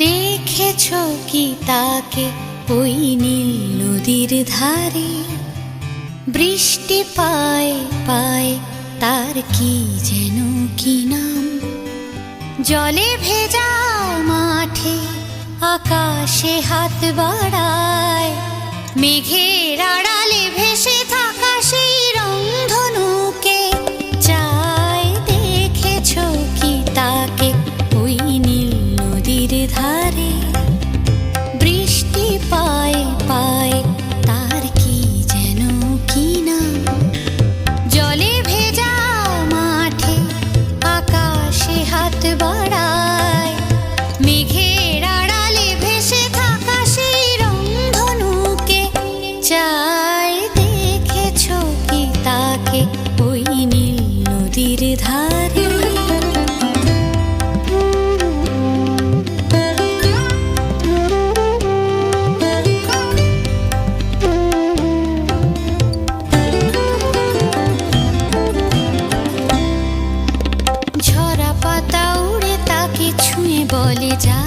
দেখেছো কি তাকে ওই নীল নদীর ধারে? বৃষ্টি পায় পায় তার কি যেন কি নাম। জলে ভেজা মাঠে আকাশে হাত বাড়ায়, মেঘের আড়ালে ভেসে থাকা সেই রংধনুকে চায়। দেখেছো কি তাকে ওই নীল নদীর ধারে? বৃষ্টি পায় পায় তার কি যেন কি নাম। জলে ভেজা মাঠে আকাশে হাত বাড়ায়, মেঘের আড়ালে ভেসে থাকা সেই রংধনুকে চায়। দেখেছো কি তাকে ওই নীল নদীর ধারে? ঝরা পাতা উড়ে তাকে ছুঁয়ে বলে যা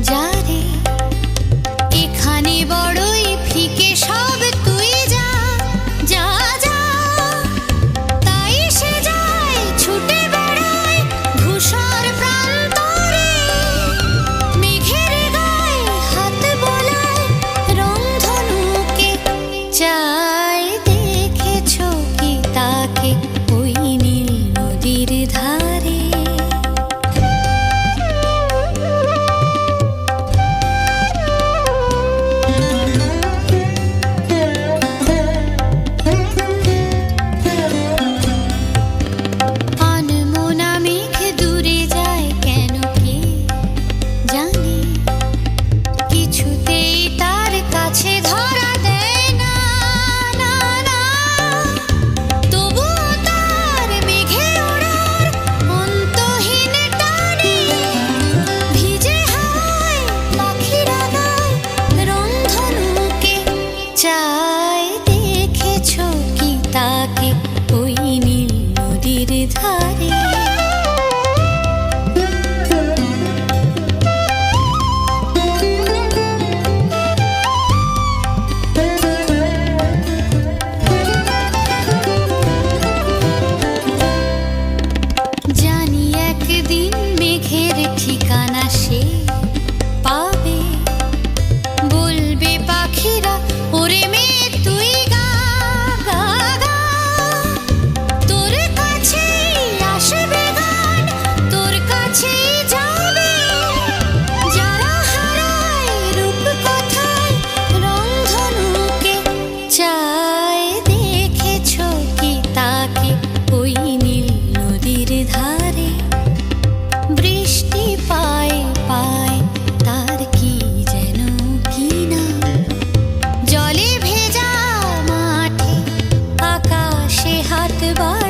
যা রে, এখানে বড়ই ফিকে সব, তুই যা যা যা। তাই সে যায় ছুটে বেড়ায় ধূসর প্রান্তরে, মেঘের গায়ে হাত বোলায় রংধনুকে চায়। দেখেছো কি তাকে ওই নীল নদীর ধারে? আনমনা মেঘ দূরে যায় কেন কে জানে, কিছুতেই তার কাছে ধরা দেয় না না না। তবুও তার মেঘে ওড়ার অন্তহীন টানে, ভিজে হাওয়ায় পাখিরা গায় রংধনুকে চায়। দেখেছো কি তাকে ওই নীল নদীর ধারে? জানি একদিন মেঘের ঠিকানা সে পাবে, বলবে পাখিরা ওরে মেঘ তুই গা গা গা। তোর কাছেই আসবে গান, তোর কাছেই যাবে, যারা হারায় রূপ কথায় রংধনুকে চায়। দেখেছো কি তাকে ওই নীল নদীর ধারে? বৃষ্টি পায় পায় তার কি যেন কি নাম। জলে ভেজা মাঠে আকাশে হাত বাড়ায়,